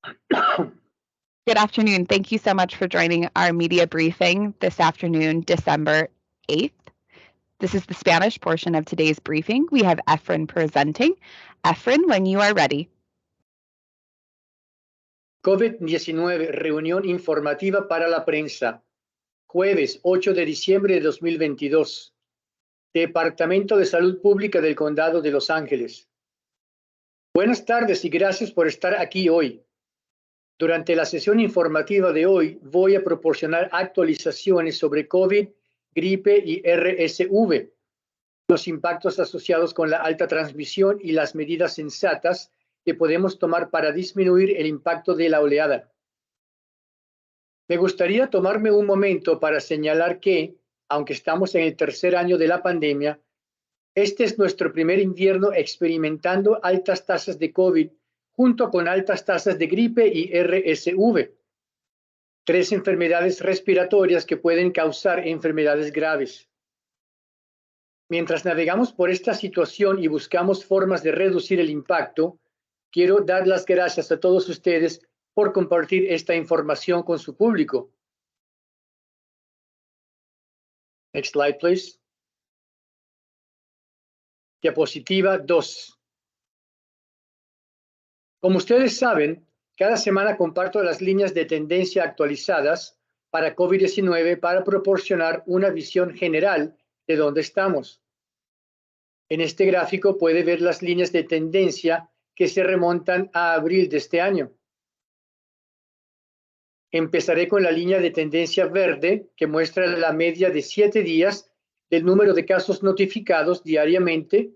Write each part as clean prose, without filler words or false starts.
Good afternoon. Thank you so much for joining our media briefing this afternoon, December 8th. This is the Spanish portion of today's briefing. We have Efren presenting. Efren, when you are ready. COVID-19, reunión informativa para la prensa. Jueves 8 de diciembre de 2022. Departamento de Salud Pública del Condado de Los Ángeles. Buenas tardes y gracias por estar aquí hoy. Durante la sesión informativa de hoy voy a proporcionar actualizaciones sobre COVID, gripe y RSV, los impactos asociados con la alta transmisión y las medidas sensatas que podemos tomar para disminuir el impacto de la oleada. Me gustaría tomarme un momento para señalar que, aunque estamos en el tercer año de la pandemia, este es nuestro primer invierno experimentando altas tasas de COVID junto con altas tasas de gripe y RSV, tres enfermedades respiratorias que pueden causar enfermedades graves. Mientras navegamos por esta situación y buscamos formas de reducir el impacto, quiero dar las gracias a todos ustedes por compartir esta información con su público. Next slide, please. Diapositiva 2. Como ustedes saben, cada semana comparto las líneas de tendencia actualizadas para COVID-19 para proporcionar una visión general de dónde estamos. En este gráfico puede ver las líneas de tendencia que se remontan a abril de este año. Empezaré con la línea de tendencia verde, que muestra la media de 7 días del número de casos notificados diariamente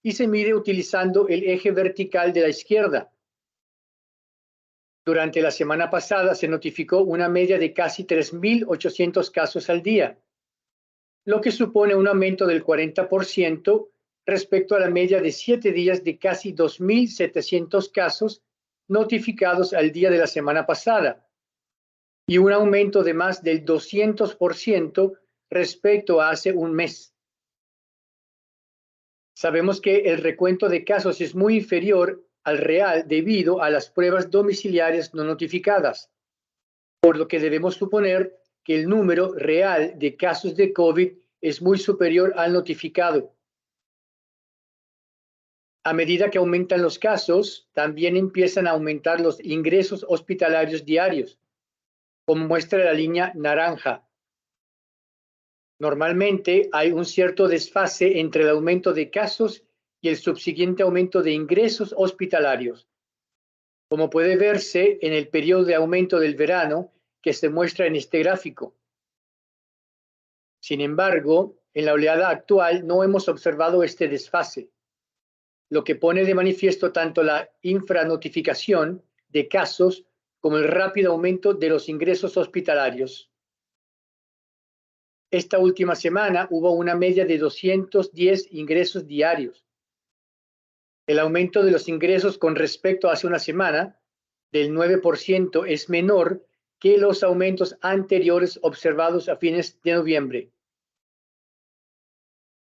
y se mide utilizando el eje vertical de la izquierda. Durante la semana pasada se notificó una media de casi 3.800 casos al día, lo que supone un aumento del 40% respecto a la media de 7 días de casi 2.700 casos notificados al día de la semana pasada, y un aumento de más del 200% respecto a hace un mes. Sabemos que el recuento de casos es muy inferior al real debido a las pruebas domiciliarias no notificadas, por lo que debemos suponer que el número real de casos de COVID es muy superior al notificado. A medida que aumentan los casos, también empiezan a aumentar los ingresos hospitalarios diarios, como muestra la línea naranja. Normalmente hay un cierto desfase entre el aumento de casos y el subsiguiente aumento de ingresos hospitalarios, como puede verse en el periodo de aumento del verano que se muestra en este gráfico. Sin embargo, en la oleada actual no hemos observado este desfase, lo que pone de manifiesto tanto la infranotificación de casos como el rápido aumento de los ingresos hospitalarios. Esta última semana hubo una media de 210 ingresos diarios. El aumento de los ingresos con respecto a hace una semana, del 9%, es menor que los aumentos anteriores observados a fines de noviembre.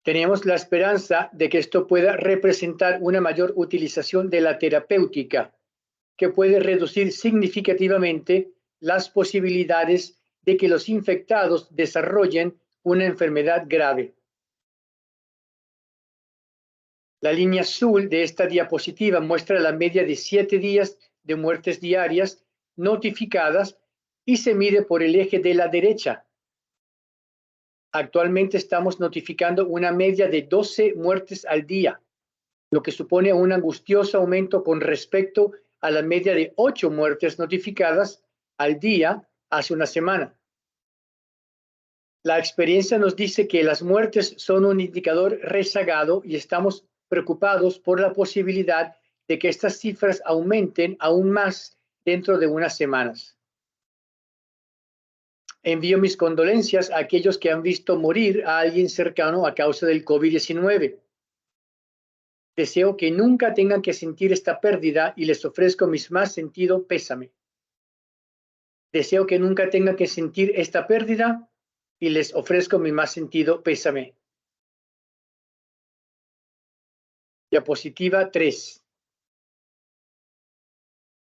Tenemos la esperanza de que esto pueda representar una mayor utilización de la terapéutica, que puede reducir significativamente las posibilidades de que los infectados desarrollen una enfermedad grave. La línea azul de esta diapositiva muestra la media de 7 días de muertes diarias notificadas y se mide por el eje de la derecha. Actualmente estamos notificando una media de 12 muertes al día, lo que supone un angustioso aumento con respecto a la media de 8 muertes notificadas al día hace una semana. La experiencia nos dice que las muertes son un indicador rezagado y estamos preocupados por la posibilidad de que estas cifras aumenten aún más dentro de unas semanas. Envío mis condolencias a aquellos que han visto morir a alguien cercano a causa del COVID-19. Deseo que nunca tengan que sentir esta pérdida y les ofrezco mi más sentido pésame. Deseo que nunca tengan que sentir esta pérdida y les ofrezco mi más sentido pésame. Diapositiva 3.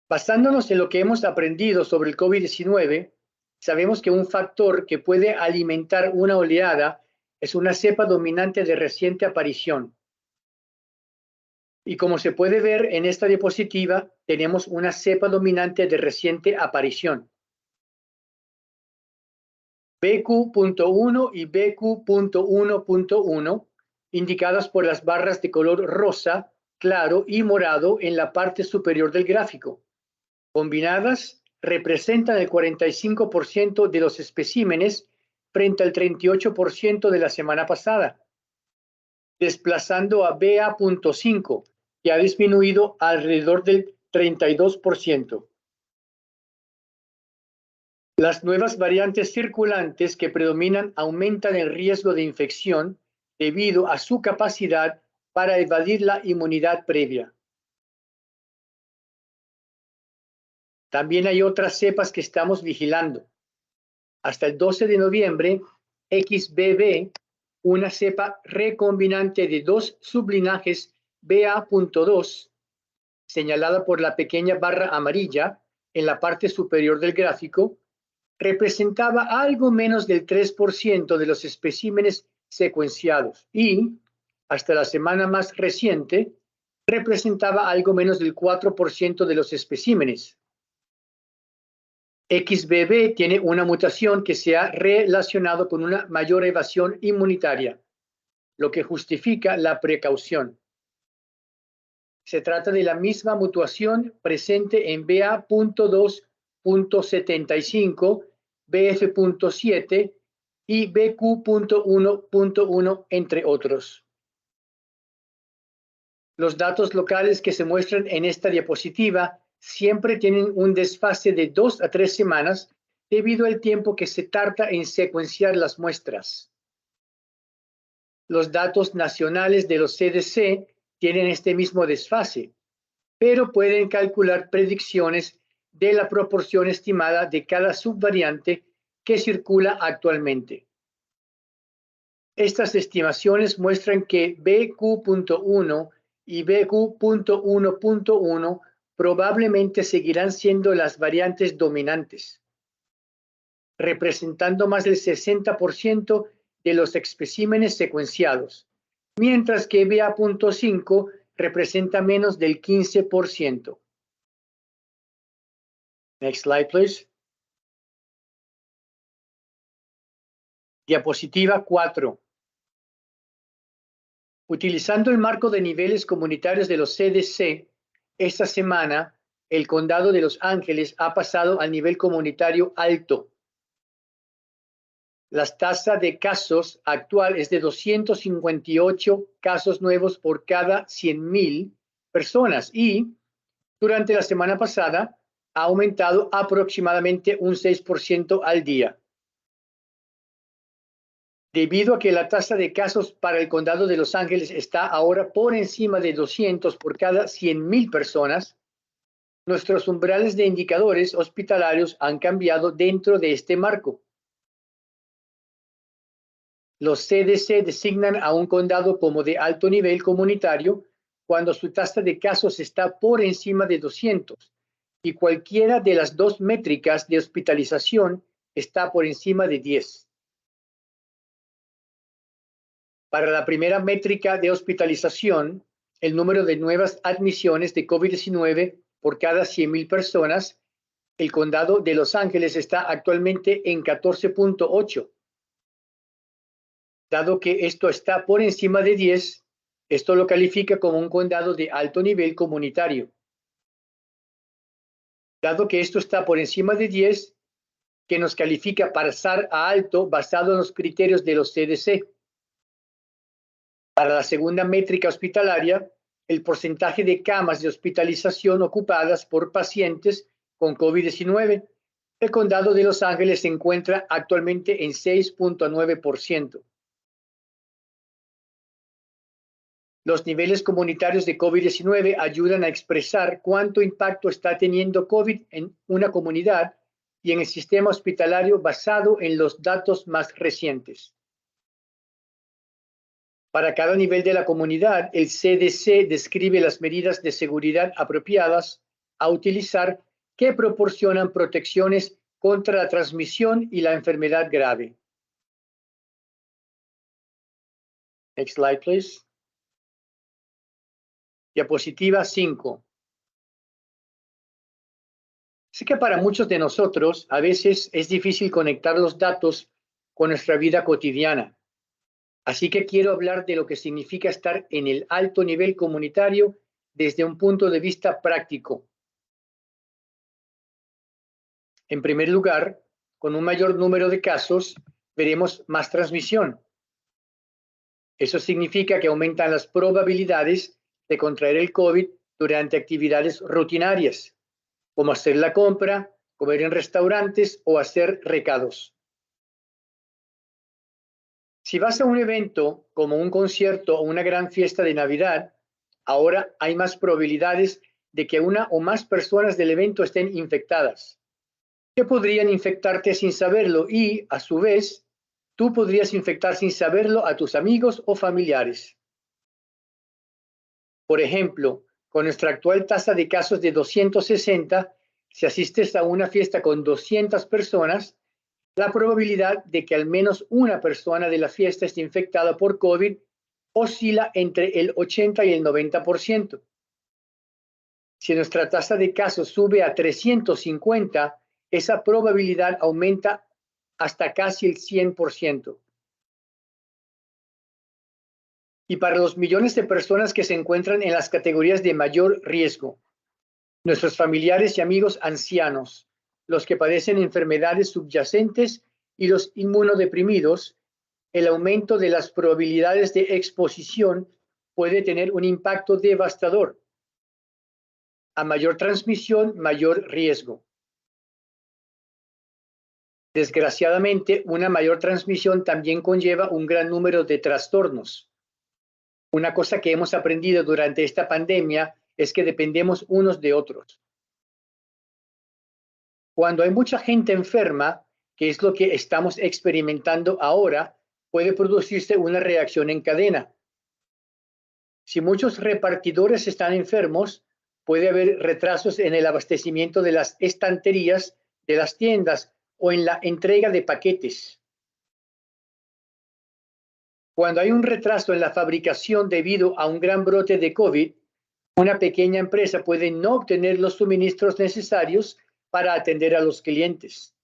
Basándonos en lo que hemos aprendido sobre el COVID-19, sabemos que un factor que puede alimentar una oleada es una cepa dominante de reciente aparición. Y como se puede ver en esta diapositiva, tenemos una cepa dominante de reciente aparición. BQ.1 y BQ.1.1, indicadas por las barras de color rosa, claro y morado en la parte superior del gráfico. Combinadas, representan el 45% de los especímenes frente al 38% de la semana pasada, desplazando a BA.5, que ha disminuido alrededor del 32%. Las nuevas variantes circulantes que predominan aumentan el riesgo de infección debido a su capacidad para evadir la inmunidad previa. También hay otras cepas que estamos vigilando. Hasta el 12 de noviembre, XBB, una cepa recombinante de dos sublinajes BA.2, señalada por la pequeña barra amarilla en la parte superior del gráfico, representaba algo menos del 3% de los especímenes secuenciados y, hasta la semana más reciente, representaba algo menos del 4% de los especímenes. XBB tiene una mutación que se ha relacionado con una mayor evasión inmunitaria, lo que justifica la precaución. Se trata de la misma mutación presente en BA.2.75, BF.7 y BQ.1.1, entre otros. Los datos locales que se muestran en esta diapositiva siempre tienen un desfase de 2 a 3 semanas debido al tiempo que se tarda en secuenciar las muestras. Los datos nacionales de los CDC tienen este mismo desfase, pero pueden calcular predicciones de la proporción estimada de cada subvariante que circula actualmente. Estas estimaciones muestran que BQ.1 y BQ.1.1 probablemente seguirán siendo las variantes dominantes, representando más del 60% de los especímenes secuenciados, mientras que BA.5 representa menos del 15%. Next slide, please. Diapositiva 4. Utilizando el marco de niveles comunitarios de los CDC, esta semana el condado de Los Ángeles ha pasado al nivel comunitario alto. La tasa de casos actual es de 258 casos nuevos por cada 100,000 personas y durante la semana pasada ha aumentado aproximadamente un 6% al día. Debido a que la tasa de casos para el condado de Los Ángeles está ahora por encima de 200 por cada 100,000 personas, nuestros umbrales de indicadores hospitalarios han cambiado dentro de este marco. Los CDC designan a un condado como de alto nivel comunitario cuando su tasa de casos está por encima de 200 y cualquiera de las dos métricas de hospitalización está por encima de 10. Para la primera métrica de hospitalización, el número de nuevas admisiones de COVID-19 por cada 100,000 personas, el condado de Los Ángeles está actualmente en 14.8. Dado que esto está por encima de 10, esto lo califica como un condado de alto nivel comunitario. Dado que esto está por encima de 10, que nos califica para pasar a alto basado en los criterios de los CDC. Para la segunda métrica hospitalaria, el porcentaje de camas de hospitalización ocupadas por pacientes con COVID-19, el condado de Los Ángeles se encuentra actualmente en 6.9%. Los niveles comunitarios de COVID-19 ayudan a expresar cuánto impacto está teniendo COVID en una comunidad y en el sistema hospitalario basado en los datos más recientes. Para cada nivel de la comunidad, el CDC describe las medidas de seguridad apropiadas a utilizar que proporcionan protecciones contra la transmisión y la enfermedad grave. Next slide, please. Diapositiva 5. Sé que para muchos de nosotros a veces es difícil conectar los datos con nuestra vida cotidiana. Así que quiero hablar de lo que significa estar en el alto nivel comunitario desde un punto de vista práctico. En primer lugar, con un mayor número de casos, veremos más transmisión. Eso significa que aumentan las probabilidades de contraer el COVID durante actividades rutinarias, como hacer la compra, comer en restaurantes o hacer recados. Si vas a un evento como un concierto o una gran fiesta de Navidad, ahora hay más probabilidades de que una o más personas del evento estén infectadas, que podrían infectarte sin saberlo y, a su vez, tú podrías infectar sin saberlo a tus amigos o familiares. Por ejemplo, con nuestra actual tasa de casos de 260, si asistes a una fiesta con 200 personas, la probabilidad de que al menos una persona de la fiesta esté infectada por COVID oscila entre el 80 y el 90%. Si nuestra tasa de casos sube a 350, esa probabilidad aumenta hasta casi el 100%. Y para los millones de personas que se encuentran en las categorías de mayor riesgo, nuestros familiares y amigos ancianos, los que padecen enfermedades subyacentes y los inmunodeprimidos, el aumento de las probabilidades de exposición puede tener un impacto devastador. A mayor transmisión, mayor riesgo. Desgraciadamente, una mayor transmisión también conlleva un gran número de trastornos. Una cosa que hemos aprendido durante esta pandemia es que dependemos unos de otros. Cuando hay mucha gente enferma, que es lo que estamos experimentando ahora, puede producirse una reacción en cadena. Si muchos repartidores están enfermos, puede haber retrasos en el abastecimiento de las estanterías de las tiendas o en la entrega de paquetes. Cuando hay un retraso en la fabricación debido a un gran brote de COVID, una pequeña empresa puede no obtener los suministros necesarios para atender a los clientes.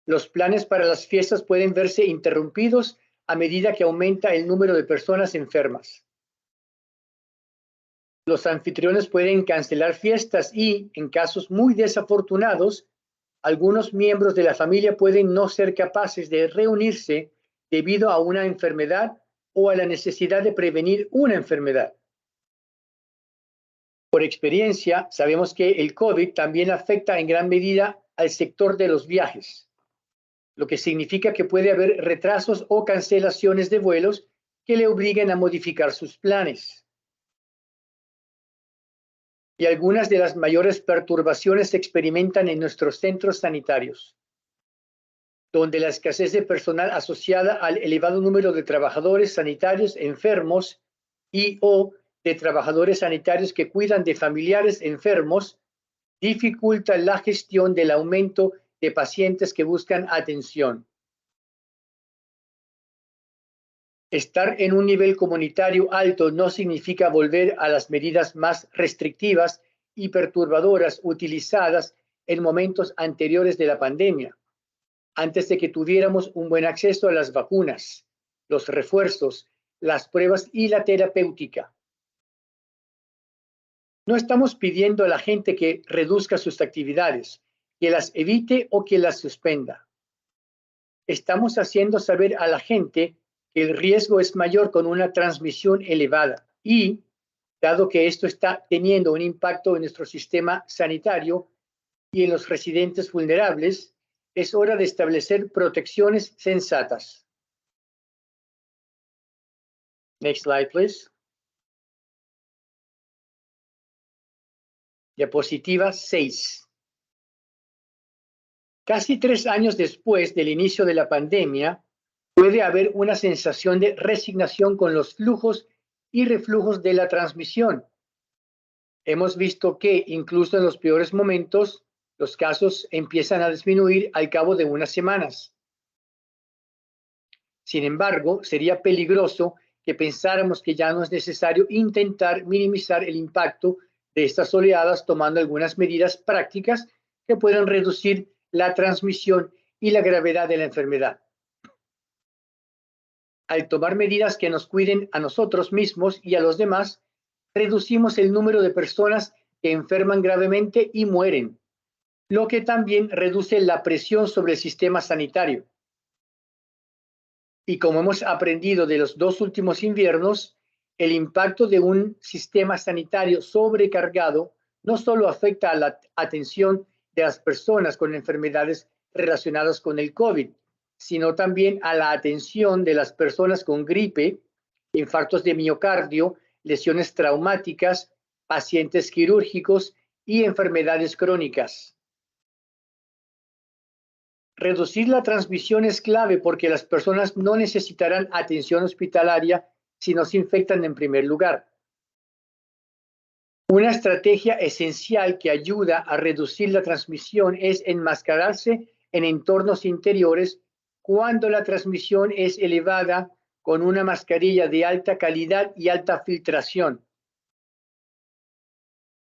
Los planes para las fiestas pueden verse interrumpidos a medida que aumenta el número de personas enfermas. Los anfitriones pueden cancelar fiestas y, en casos muy desafortunados, algunos miembros de la familia pueden no ser capaces de reunirse debido a una enfermedad o a la necesidad de prevenir una enfermedad. Por experiencia, sabemos que el COVID también afecta en gran medida al sector de los viajes, lo que significa que puede haber retrasos o cancelaciones de vuelos que le obliguen a modificar sus planes. Y algunas de las mayores perturbaciones se experimentan en nuestros centros sanitarios, donde la escasez de personal asociada al elevado número de trabajadores sanitarios enfermos y o de trabajadores sanitarios que cuidan de familiares enfermos dificulta la gestión del aumento de pacientes que buscan atención. Estar en un nivel comunitario alto no significa volver a las medidas más restrictivas y perturbadoras utilizadas en momentos anteriores de la pandemia, antes de que tuviéramos un buen acceso a las vacunas, los refuerzos, las pruebas y la terapéutica. No estamos pidiendo a la gente que reduzca sus actividades, que las evite o que las suspenda. Estamos haciendo saber a la gente que el riesgo es mayor con una transmisión elevada y, dado que esto está teniendo un impacto en nuestro sistema sanitario y en los residentes vulnerables, es hora de establecer protecciones sensatas. Next slide, please. Diapositiva 6. Casi 3 años después del inicio de la pandemia, puede haber una sensación de resignación con los flujos y reflujos de la transmisión. Hemos visto que incluso en los peores momentos, los casos empiezan a disminuir al cabo de unas semanas. Sin embargo, sería peligroso que pensáramos que ya no es necesario intentar minimizar el impacto de estas oleadas tomando algunas medidas prácticas que puedan reducir la transmisión y la gravedad de la enfermedad. Al tomar medidas que nos cuiden a nosotros mismos y a los demás, reducimos el número de personas que enferman gravemente y mueren, lo que también reduce la presión sobre el sistema sanitario. Y como hemos aprendido de los 2 últimos inviernos, el impacto de un sistema sanitario sobrecargado no solo afecta a la atención de las personas con enfermedades relacionadas con el COVID, sino también a la atención de las personas con gripe, infartos de miocardio, lesiones traumáticas, pacientes quirúrgicos y enfermedades crónicas. Reducir la transmisión es clave porque las personas no necesitarán atención hospitalaria si no se infectan en primer lugar. Una estrategia esencial que ayuda a reducir la transmisión es enmascararse en entornos interiores cuando la transmisión es elevada con una mascarilla de alta calidad y alta filtración.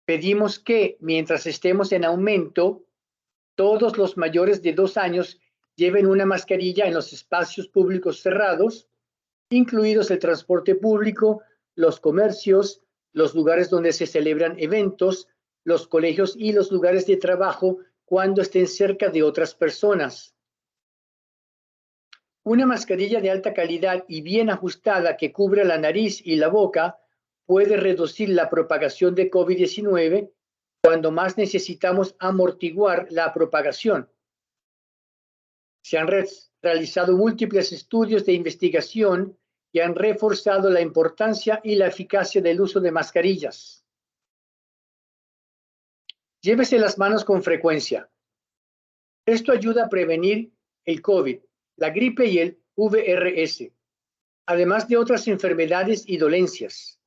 Pedimos que, mientras estemos en aumento, todos los mayores de 2 años lleven una mascarilla en los espacios públicos cerrados, incluidos el transporte público, los comercios, los lugares donde se celebran eventos, los colegios y los lugares de trabajo cuando estén cerca de otras personas. Una mascarilla de alta calidad y bien ajustada que cubra la nariz y la boca puede reducir la propagación de COVID-19 cuando más necesitamos amortiguar la propagación. Se han realizado múltiples estudios de investigación que han reforzado la importancia y la eficacia del uso de mascarillas. Llévese las manos con frecuencia. Esto ayuda a prevenir el COVID, la gripe y el VRS, además de otras enfermedades y dolencias.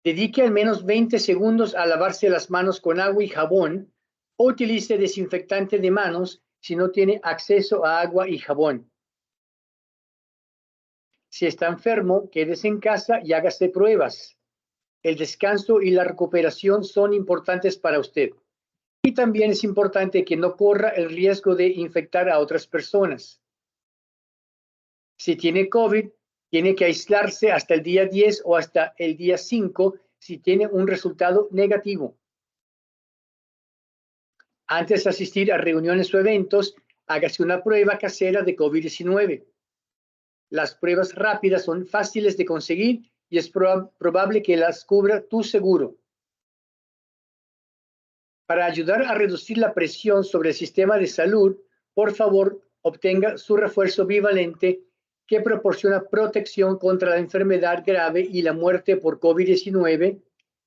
Dedique al menos 20 segundos a lavarse las manos con agua y jabón o utilice desinfectante de manos si no tiene acceso a agua y jabón. Si está enfermo, quédese en casa y hágase pruebas. El descanso y la recuperación son importantes para usted. Y también es importante que no corra el riesgo de infectar a otras personas. Si tiene COVID, tiene que aislarse hasta el día 10 o hasta el día 5 si tiene un resultado negativo. Antes de asistir a reuniones o eventos, hágase una prueba casera de COVID-19. Las pruebas rápidas son fáciles de conseguir y es probable que las cubra tu seguro. Para ayudar a reducir la presión sobre el sistema de salud, por favor, obtenga su refuerzo bivalente que proporciona protección contra la enfermedad grave y la muerte por COVID-19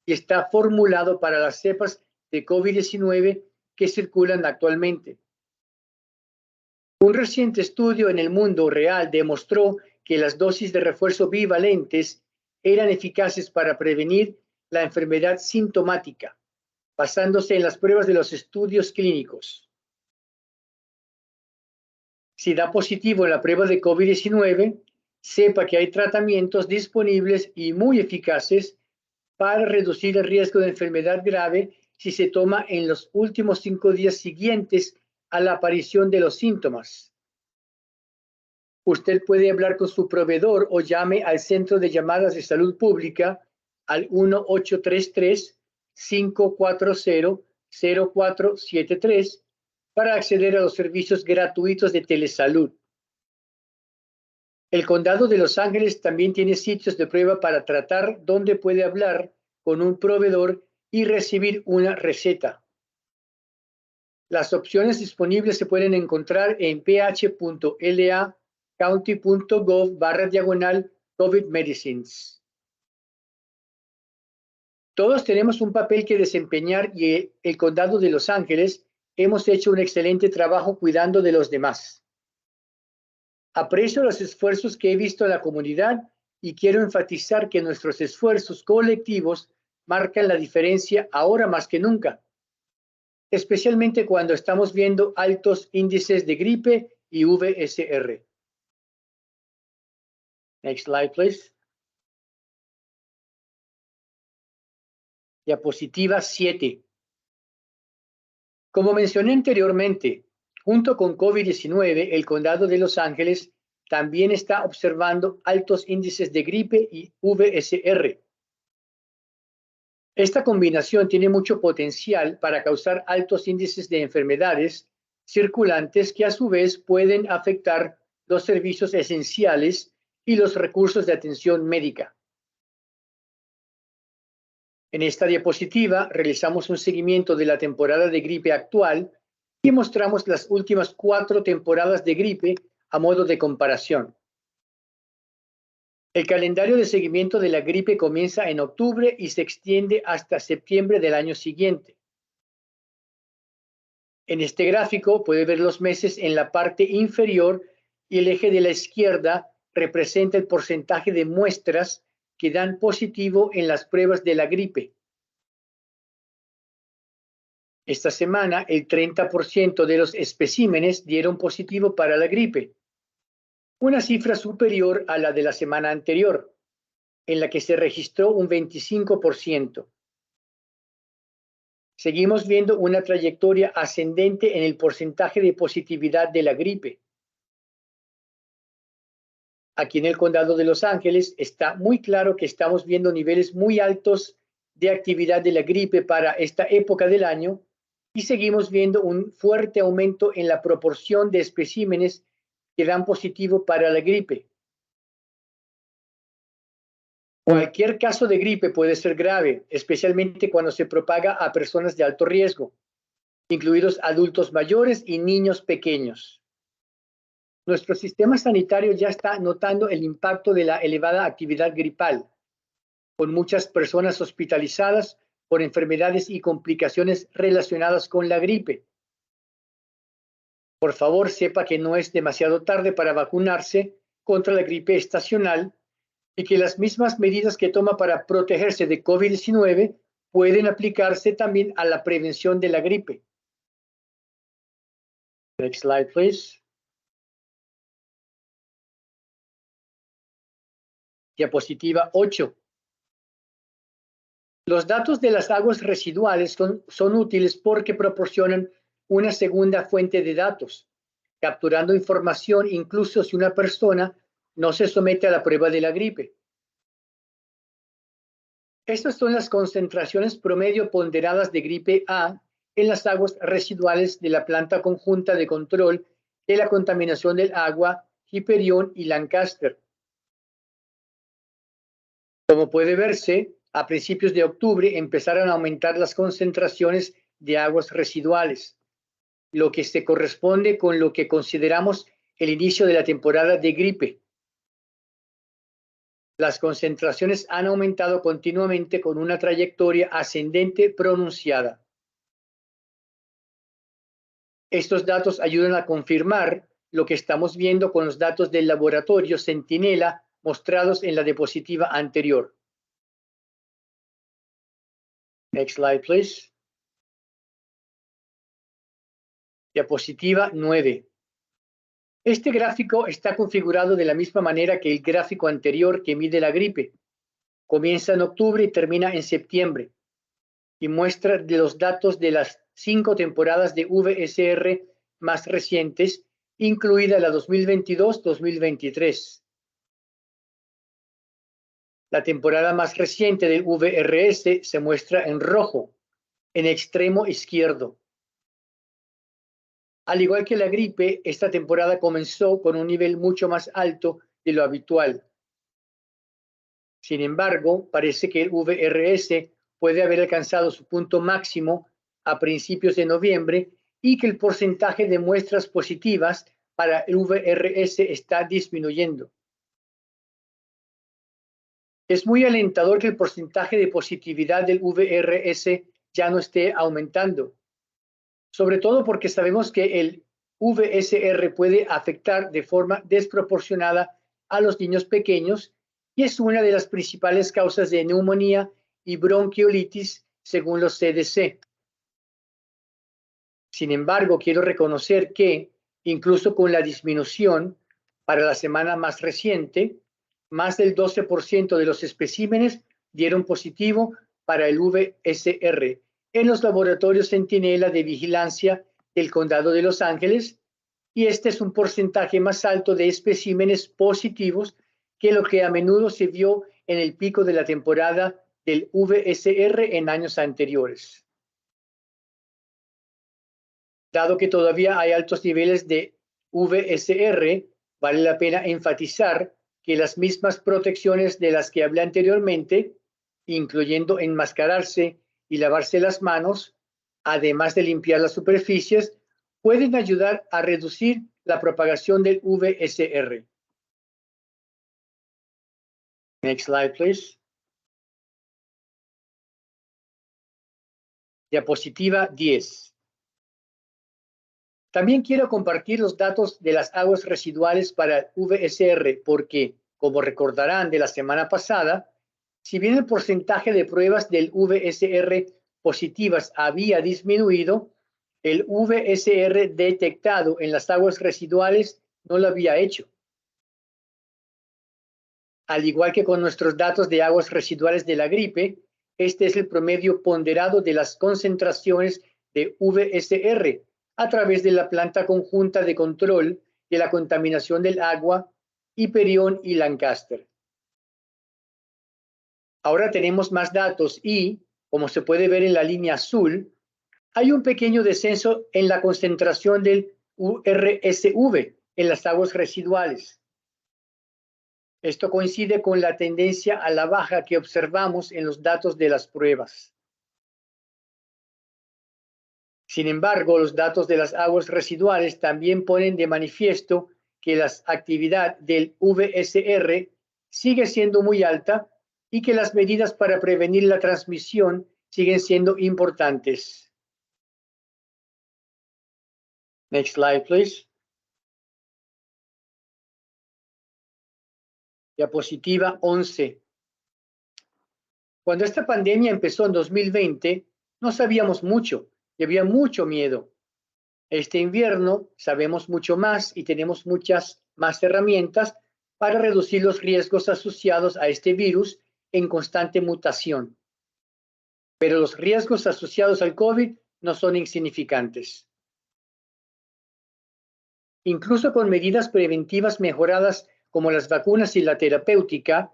y está formulado para las cepas de COVID-19 que circulan actualmente. Un reciente estudio en el mundo real demostró que las dosis de refuerzo bivalentes eran eficaces para prevenir la enfermedad sintomática, basándose en las pruebas de los estudios clínicos. Si da positivo en la prueba de COVID-19, sepa que hay tratamientos disponibles y muy eficaces para reducir el riesgo de enfermedad grave si se toma en los últimos 5 días siguientes a la aparición de los síntomas. Usted puede hablar con su proveedor o llame al Centro de Llamadas de Salud Pública al 1-833-540-0473 para acceder a los servicios gratuitos de telesalud. El Condado de Los Ángeles también tiene sitios de prueba para tratar donde puede hablar con un proveedor y recibir una receta. Las opciones disponibles se pueden encontrar en ph.la.county.gov/COVID medicines. Todos tenemos un papel que desempeñar y el Condado de Los Ángeles hemos hecho un excelente trabajo cuidando de los demás. Aprecio los esfuerzos que he visto en la comunidad y quiero enfatizar que nuestros esfuerzos colectivos marcan la diferencia ahora más que nunca, especialmente cuando estamos viendo altos índices de gripe y VSR. Next slide, please. Diapositiva 7. Como mencioné anteriormente, junto con COVID-19, el condado de Los Ángeles también está observando altos índices de gripe y VSR. Esta combinación tiene mucho potencial para causar altos índices de enfermedades circulantes que a su vez pueden afectar los servicios esenciales y los recursos de atención médica. En esta diapositiva realizamos un seguimiento de la temporada de gripe actual y mostramos las últimas 4 temporadas de gripe a modo de comparación. El calendario de seguimiento de la gripe comienza en octubre y se extiende hasta septiembre del año siguiente. En este gráfico puede ver los meses en la parte inferior y el eje de la izquierda representa el porcentaje de muestras que dan positivo en las pruebas de la gripe. Esta semana, el 30% de los especímenes dieron positivo para la gripe, una cifra superior a la de la semana anterior, en la que se registró un 25%. Seguimos viendo una trayectoria ascendente en el porcentaje de positividad de la gripe. Aquí en el condado de Los Ángeles está muy claro que estamos viendo niveles muy altos de actividad de la gripe para esta época del año y seguimos viendo un fuerte aumento en la proporción de especímenes que dan positivo para la gripe. Cualquier caso de gripe puede ser grave, especialmente cuando se propaga a personas de alto riesgo, incluidos adultos mayores y niños pequeños. Nuestro sistema sanitario ya está notando el impacto de la elevada actividad gripal, con muchas personas hospitalizadas por enfermedades y complicaciones relacionadas con la gripe. Por favor, sepa que no es demasiado tarde para vacunarse contra la gripe estacional y que las mismas medidas que toma para protegerse de COVID-19 pueden aplicarse también a la prevención de la gripe. Next slide, please. Diapositiva 8. Los datos de las aguas residuales son útiles porque proporcionan una segunda fuente de datos, capturando información incluso si una persona no se somete a la prueba de la gripe. Estas son las concentraciones promedio ponderadas de gripe A en las aguas residuales de la planta conjunta de control de la contaminación del agua Hyperion y Lancaster. Como puede verse, a principios de octubre empezaron a aumentar las concentraciones de aguas residuales, lo que se corresponde con lo que consideramos el inicio de la temporada de gripe. Las concentraciones han aumentado continuamente con una trayectoria ascendente pronunciada. Estos datos ayudan a confirmar lo que estamos viendo con los datos del laboratorio Centinela mostrados en la diapositiva anterior. Next slide, please. Diapositiva 9. Este gráfico está configurado de la misma manera que el gráfico anterior que mide la gripe. Comienza en octubre y termina en septiembre y muestra los datos de las 5 temporadas de VSR más recientes, incluida la 2022-2023. La temporada más reciente del VRS se muestra en rojo, en extremo izquierdo. Al igual que la gripe, esta temporada comenzó con un nivel mucho más alto de lo habitual. Sin embargo, parece que el VRS puede haber alcanzado su punto máximo a principios de noviembre y que el porcentaje de muestras positivas para el VRS está disminuyendo. Es muy alentador que el porcentaje de positividad del VRS ya no esté aumentando, sobre todo porque sabemos que el VSR puede afectar de forma desproporcionada a los niños pequeños y es una de las principales causas de neumonía y bronquiolitis, según los CDC. Sin embargo, quiero reconocer que, incluso con la disminución, para la semana más reciente, más del 12% de los especímenes dieron positivo para el VSR en los laboratorios Centinela de vigilancia del Condado de Los Ángeles, y este es un porcentaje más alto de especímenes positivos que lo que a menudo se vio en el pico de la temporada del VSR en años anteriores. Dado que todavía hay altos niveles de VSR, vale la pena enfatizar que las mismas protecciones de las que hablé anteriormente, incluyendo enmascararse y lavarse las manos, además de limpiar las superficies, pueden ayudar a reducir la propagación del VSR. Next slide, please. Diapositiva 10. También quiero compartir los datos de las aguas residuales para el VSR porque, como recordarán de la semana pasada, si bien el porcentaje de pruebas del VSR positivas había disminuido, el VSR detectado en las aguas residuales no lo había hecho. Al igual que con nuestros datos de aguas residuales de la gripe, este es el promedio ponderado de las concentraciones de VSR a través de la planta conjunta de control de la contaminación del agua, Hyperion y Lancaster. Ahora tenemos más datos y, como se puede ver en la línea azul, hay un pequeño descenso en la concentración del URSV en las aguas residuales. Esto coincide con la tendencia a la baja que observamos en los datos de las pruebas. Sin embargo, los datos de las aguas residuales también ponen de manifiesto que la actividad del VSR sigue siendo muy alta y que las medidas para prevenir la transmisión siguen siendo importantes. Next slide, please. Diapositiva 11. Cuando esta pandemia empezó en 2020, no sabíamos mucho y había mucho miedo. Este invierno sabemos mucho más y tenemos muchas más herramientas para reducir los riesgos asociados a este virus en constante mutación. Pero los riesgos asociados al COVID no son insignificantes. Incluso con medidas preventivas mejoradas como las vacunas y la terapéutica,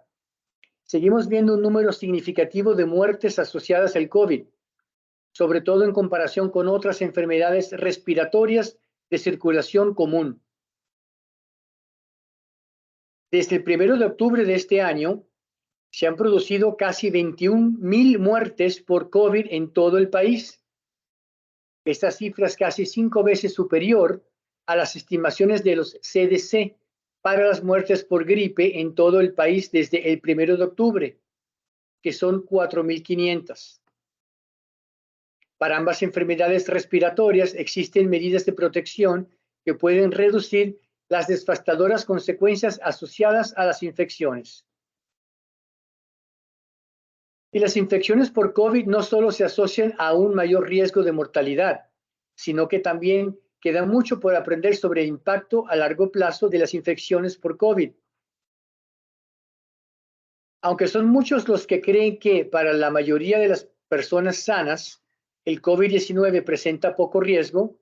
seguimos viendo un número significativo de muertes asociadas al COVID, sobre todo en comparación con otras enfermedades respiratorias de circulación común. Desde el 1 de octubre de este año, se han producido casi 21,000 muertes por COVID en todo el país. Esta cifra es casi 5 veces superior a las estimaciones de los CDC para las muertes por gripe en todo el país desde el 1 de octubre, que son 4,500. Para ambas enfermedades respiratorias existen medidas de protección que pueden reducir las devastadoras consecuencias asociadas a las infecciones. Y las infecciones por COVID no solo se asocian a un mayor riesgo de mortalidad, sino que también queda mucho por aprender sobre el impacto a largo plazo de las infecciones por COVID. Aunque son muchos los que creen que para la mayoría de las personas sanas, el COVID-19 presenta poco riesgo,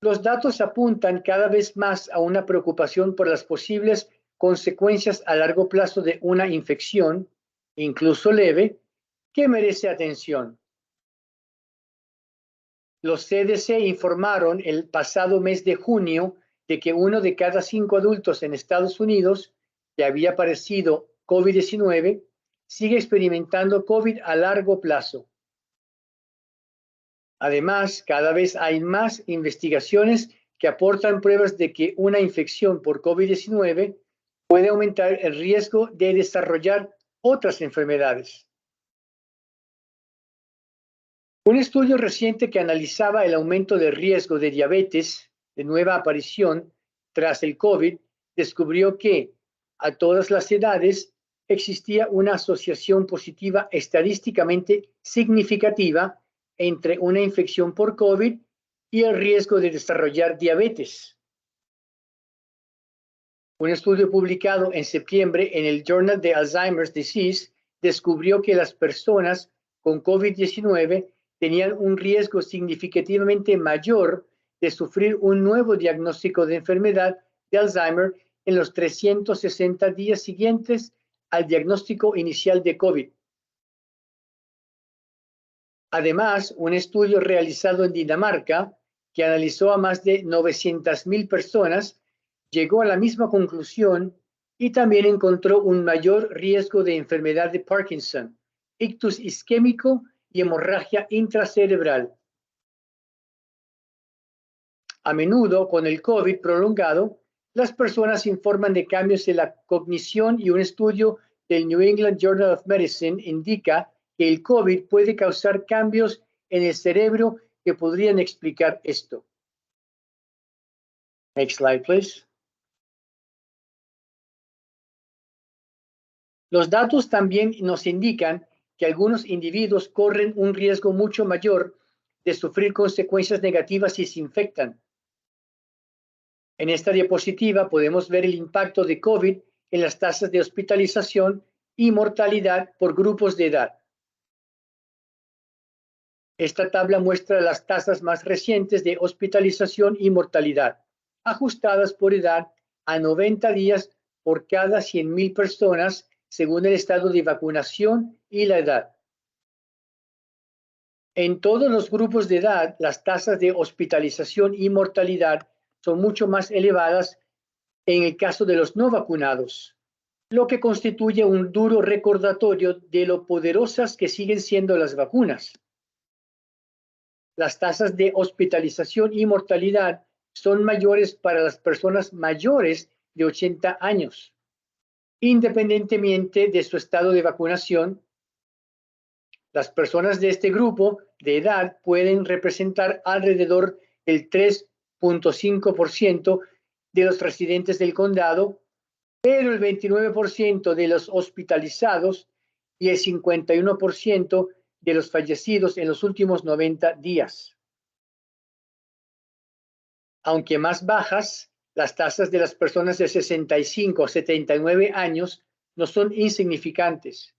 los datos apuntan cada vez más a una preocupación por las posibles consecuencias a largo plazo de una infección, incluso leve, que merece atención. Los CDC informaron el pasado mes de junio de que 1 de cada 5 adultos en Estados Unidos que había padecido COVID-19 sigue experimentando COVID a largo plazo. Además, cada vez hay más investigaciones que aportan pruebas de que una infección por COVID-19 puede aumentar el riesgo de desarrollar otras enfermedades. Un estudio reciente que analizaba el aumento de riesgo de diabetes de nueva aparición tras el COVID descubrió que a todas las edades existía una asociación positiva estadísticamente significativa entre una infección por COVID y el riesgo de desarrollar diabetes. Un estudio publicado en septiembre en el Journal de Alzheimer's Disease descubrió que las personas con COVID-19 tenían un riesgo significativamente mayor de sufrir un nuevo diagnóstico de enfermedad de Alzheimer en los 360 días siguientes al diagnóstico inicial de COVID. Además, un estudio realizado en Dinamarca, que analizó a más de 900,000 personas, llegó a la misma conclusión y también encontró un mayor riesgo de enfermedad de Parkinson, ictus isquémico y hemorragia intracerebral. A menudo, con el COVID prolongado, las personas informan de cambios en la cognición y un estudio del New England Journal of Medicine indica que el COVID puede causar cambios en el cerebro que podrían explicar esto. Next slide, please. Los datos también nos indican que algunos individuos corren un riesgo mucho mayor de sufrir consecuencias negativas si se infectan. En esta diapositiva podemos ver el impacto de COVID en las tasas de hospitalización y mortalidad por grupos de edad. Esta tabla muestra las tasas más recientes de hospitalización y mortalidad, ajustadas por edad a 90 días por cada 100,000 personas según el estado de vacunación y la edad. En todos los grupos de edad, las tasas de hospitalización y mortalidad son mucho más elevadas en el caso de los no vacunados, lo que constituye un duro recordatorio de lo poderosas que siguen siendo las vacunas. Las tasas de hospitalización y mortalidad son mayores para las personas mayores de 80 años, independientemente de su estado de vacunación. Las personas de este grupo de edad pueden representar alrededor del 3.5% de los residentes del condado, pero el 29% de los hospitalizados y el 51% de los fallecidos en los últimos 90 días. Aunque más bajas, las tasas de las personas de 65 a 79 años no son insignificantes.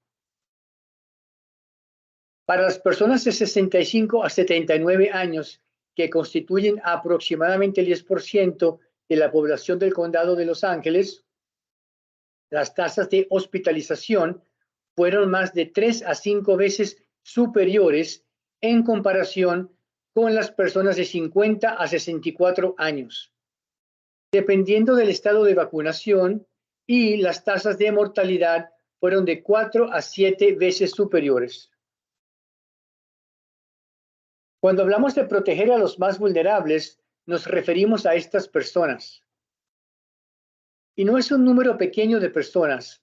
Para las personas de 65 a 79 años, que constituyen aproximadamente el 10% de la población del condado de Los Ángeles, las tasas de hospitalización fueron más de 3 a 5 veces superiores en comparación con las personas de 50 a 64 años. Dependiendo del estado de vacunación, y las tasas de mortalidad fueron de 4 a 7 veces superiores. Cuando hablamos de proteger a los más vulnerables, nos referimos a estas personas. Y no es un número pequeño de personas.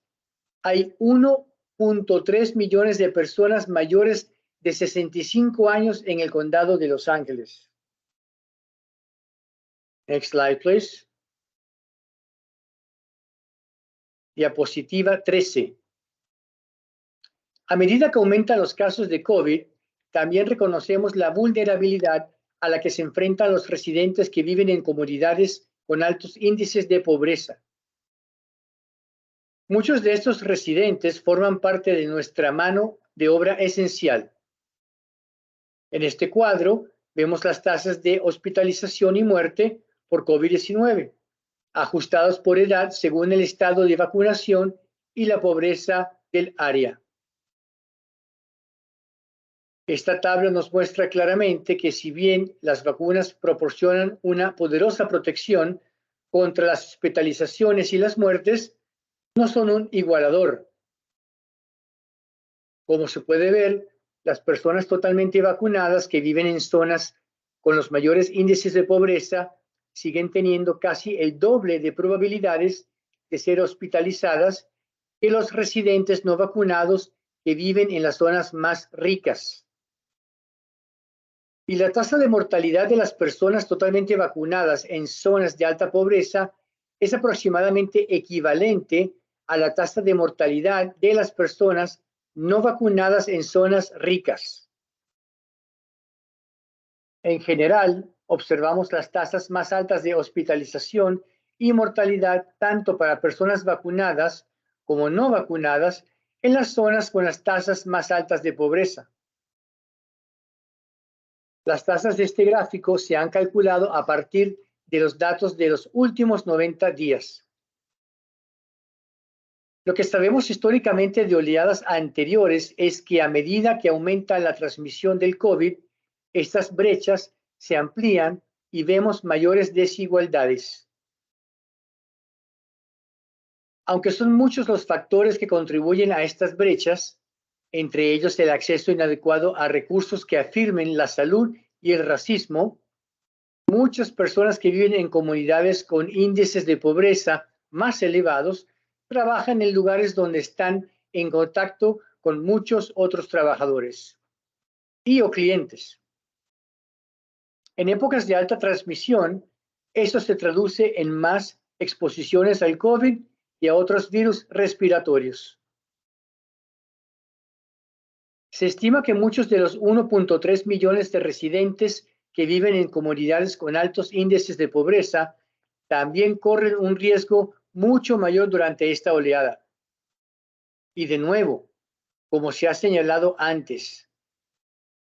Hay 1.3 millones de personas mayores de 65 años en el condado de Los Ángeles. Next slide, please. Diapositiva 13. A medida que aumentan los casos de COVID, también reconocemos la vulnerabilidad a la que se enfrentan los residentes que viven en comunidades con altos índices de pobreza. Muchos de estos residentes forman parte de nuestra mano de obra esencial. En este cuadro vemos las tasas de hospitalización y muerte por COVID-19, ajustadas por edad según el estado de vacunación y la pobreza del área. Esta tabla nos muestra claramente que si bien las vacunas proporcionan una poderosa protección contra las hospitalizaciones y las muertes, no son un igualador. Como se puede ver, las personas totalmente vacunadas que viven en zonas con los mayores índices de pobreza siguen teniendo casi el doble de probabilidades de ser hospitalizadas que los residentes no vacunados que viven en las zonas más ricas. Y la tasa de mortalidad de las personas totalmente vacunadas en zonas de alta pobreza es aproximadamente equivalente a la tasa de mortalidad de las personas no vacunadas en zonas ricas. En general, observamos las tasas más altas de hospitalización y mortalidad tanto para personas vacunadas como no vacunadas en las zonas con las tasas más altas de pobreza. Las tasas de este gráfico se han calculado a partir de los datos de los últimos 90 días. Lo que sabemos históricamente de oleadas anteriores es que a medida que aumenta la transmisión del COVID, estas brechas se amplían y vemos mayores desigualdades. Aunque son muchos los factores que contribuyen a estas brechas, entre ellos el acceso inadecuado a recursos que afirmen la salud y el racismo, muchas personas que viven en comunidades con índices de pobreza más elevados trabajan en lugares donde están en contacto con muchos otros trabajadores o clientes. En épocas de alta transmisión, eso se traduce en más exposiciones al COVID y a otros virus respiratorios. Se estima que muchos de los 1.3 millones de residentes que viven en comunidades con altos índices de pobreza también corren un riesgo mucho mayor durante esta oleada. Y de nuevo, como se ha señalado antes,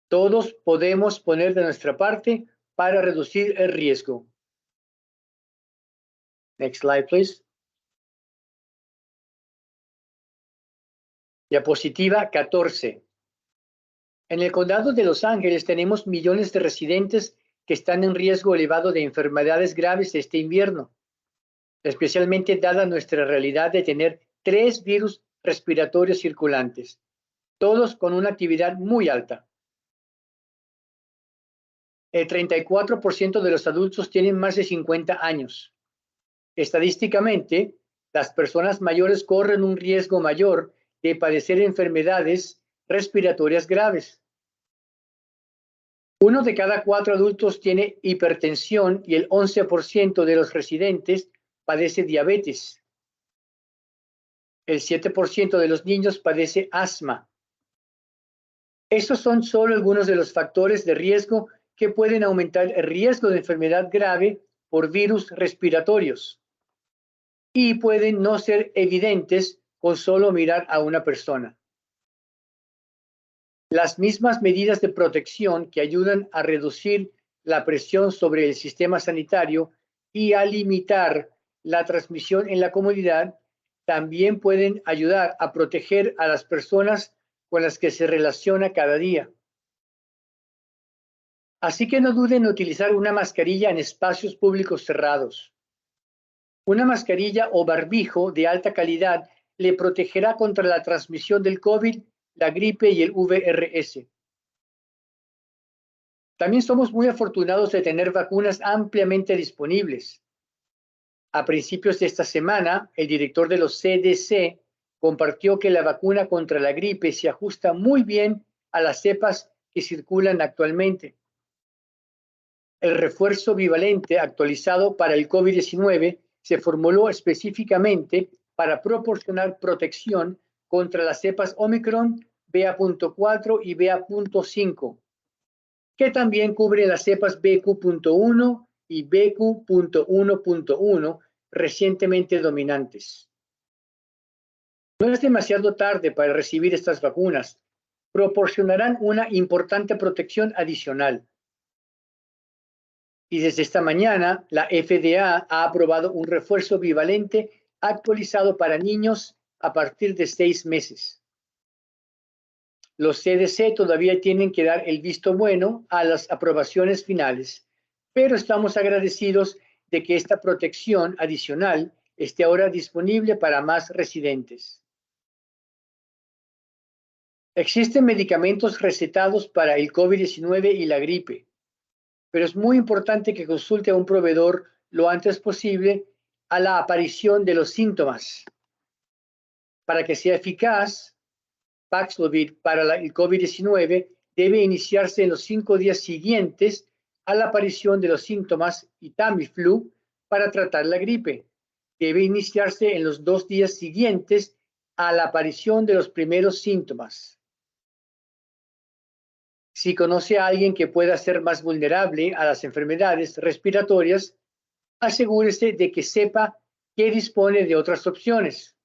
todos podemos poner de nuestra parte para reducir el riesgo. Next slide, please. Diapositiva 14. En el condado de Los Ángeles tenemos millones de residentes que están en riesgo elevado de enfermedades graves este invierno, especialmente dada nuestra realidad de tener 3 virus respiratorios circulantes, todos con una actividad muy alta. El 34% de los adultos tienen más de 50 años. Estadísticamente, las personas mayores corren un riesgo mayor de padecer enfermedades respiratorias graves. 1 de cada 4 adultos tiene hipertensión y el 11% de los residentes padece diabetes. El 7% de los niños padece asma. Estos son solo algunos de los factores de riesgo que pueden aumentar el riesgo de enfermedad grave por virus respiratorios y pueden no ser evidentes con solo mirar a una persona. Las mismas medidas de protección que ayudan a reducir la presión sobre el sistema sanitario y a limitar la transmisión en la comunidad también pueden ayudar a proteger a las personas con las que se relaciona cada día. Así que no duden en utilizar una mascarilla en espacios públicos cerrados. Una mascarilla o barbijo de alta calidad le protegerá contra la transmisión del COVID, la gripe y el VRS. También somos muy afortunados de tener vacunas ampliamente disponibles. A principios de esta semana, el director de los CDC compartió que la vacuna contra la gripe se ajusta muy bien a las cepas que circulan actualmente. El refuerzo bivalente actualizado para el COVID-19 se formuló específicamente para proporcionar protección contra las cepas Omicron, BA.4 y BA.5, que también cubre las cepas BQ.1 y BQ.1.1 recientemente dominantes. No es demasiado tarde para recibir estas vacunas. Proporcionarán una importante protección adicional. Y desde esta mañana, la FDA ha aprobado un refuerzo bivalente actualizado para niños a partir de 6 meses. Los CDC todavía tienen que dar el visto bueno a las aprobaciones finales, pero estamos agradecidos de que esta protección adicional esté ahora disponible para más residentes. Existen medicamentos recetados para el COVID-19 y la gripe, pero es muy importante que consulte a un proveedor lo antes posible a la aparición de los síntomas. Para que sea eficaz, Paxlovid para el COVID-19 debe iniciarse en los 5 días siguientes a la aparición de los síntomas y Tamiflu para tratar la gripe debe iniciarse en los 2 días siguientes a la aparición de los primeros síntomas. Si conoce a alguien que pueda ser más vulnerable a las enfermedades respiratorias, asegúrese de que sepa que dispone de otras opciones.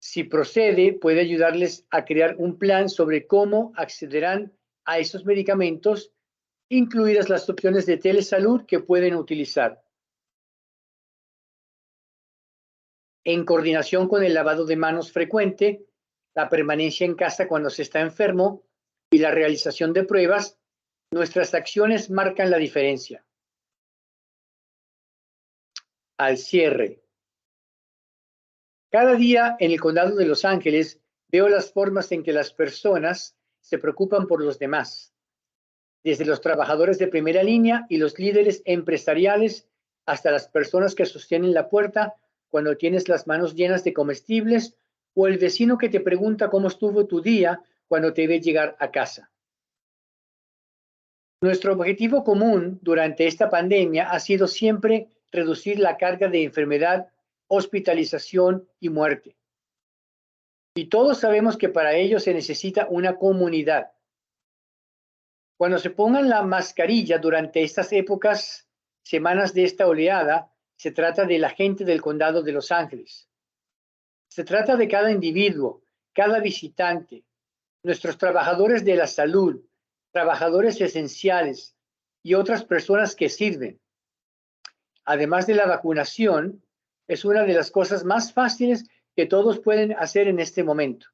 Si procede, puede ayudarles a crear un plan sobre cómo accederán a esos medicamentos, incluidas las opciones de telesalud que pueden utilizar. En coordinación con el lavado de manos frecuente, la permanencia en casa cuando se está enfermo y la realización de pruebas, nuestras acciones marcan la diferencia. Al cierre. Cada día en el condado de Los Ángeles veo las formas en que las personas se preocupan por los demás, desde los trabajadores de primera línea y los líderes empresariales hasta las personas que sostienen la puerta cuando tienes las manos llenas de comestibles o el vecino que te pregunta cómo estuvo tu día cuando te ve llegar a casa. Nuestro objetivo común durante esta pandemia ha sido siempre reducir la carga de enfermedad, hospitalización y muerte. Y todos sabemos que para ello se necesita una comunidad. Cuando se pongan la mascarilla durante estas épocas, semanas de esta oleada, se trata de la gente del condado de Los Ángeles. Se trata de cada individuo, cada visitante, nuestros trabajadores de la salud, trabajadores esenciales y otras personas que sirven. Además de la vacunación, es una de las cosas más fáciles que todos pueden hacer en este momento.